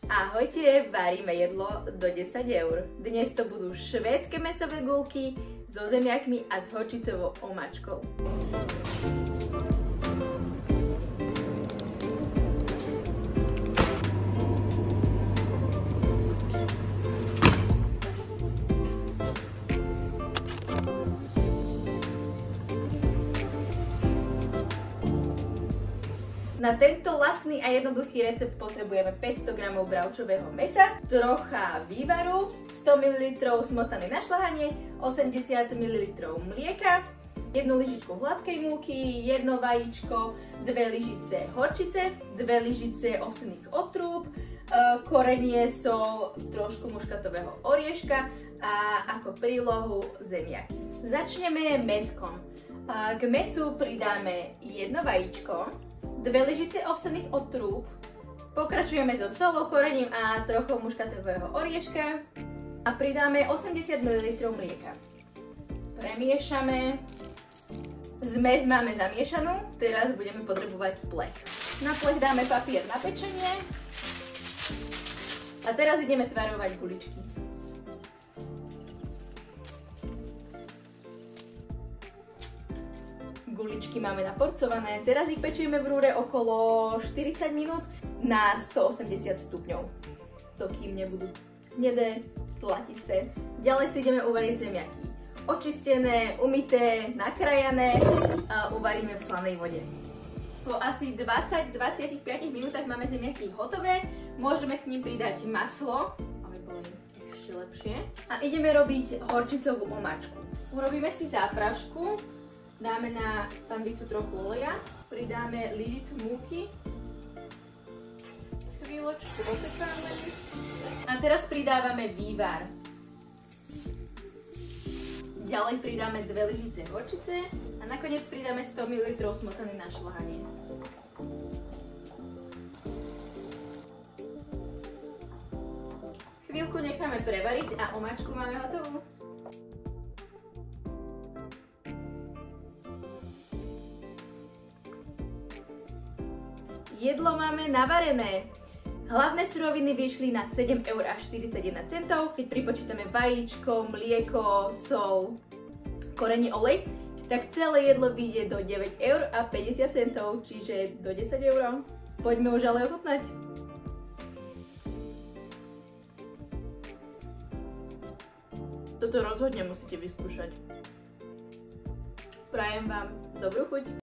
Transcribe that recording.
Ahojte, varíme jedlo do 10 eur. Dnes to budú švédske mäsové guľky so zemiakmi a s horčicovou omáčkou. Na tento lacný a jednoduchý recept potrebujeme 500 g bravčového mäsa, trocha vývaru, 100 ml smotany na šľahanie, 80 ml mlieka, 1 lyžičku hladkej múky, 1 vajíčko, 2 lyžice horčice, 2 lyžice ovsených otrúb, korenie, sol, trošku muškatového orieška a ako prílohu zemiaky. Začneme mäskom. K mäsu pridáme 1 vajíčko, 2 lyžice ovsených otrúb, pokračujeme so solou, korením a trochou muškatového orieška a pridáme 80 ml mlieka. Premiešame. Zmes máme zamiešanú, teraz budeme potrebovať plech. Na plech dáme papier na pečenie a teraz ideme tvarovať guličky. Guličky máme naporcované, teraz ich pečieme v rúre okolo 40 minút na 180 stupňov, dokým nebudú hnedé, zlatisté. Ďalej si ideme uvariť zemiaky. Očistené, umyté, nakrajané uvaríme v slanej vode. Po asi 20-25 minútach máme zemiaky hotové, môžeme k nim pridať maslo, aby boli ešte lepšie. A ideme robiť horčicovú omáčku. Urobíme si zápražku. Dáme na panvicu trochu oleja, pridáme lyžicu múky, chvíľočku opekáme a teraz pridávame vývar. Ďalej pridáme 2 lyžice horčice a nakoniec pridáme 100 ml smotany na šľahanie. Chvíľku necháme prevariť a omáčku máme hotovú. Jedlo máme navarené. Hlavné suroviny vyšli na 7,41 eur, keď pripočítame vajíčko, mlieko, sol, korenie, olej, tak celé jedlo vyjde do 9,50 eur, čiže do 10 eur. Poďme už ale ochutnať. Toto rozhodne musíte vyskúšať. Prajem vám dobrú chuť.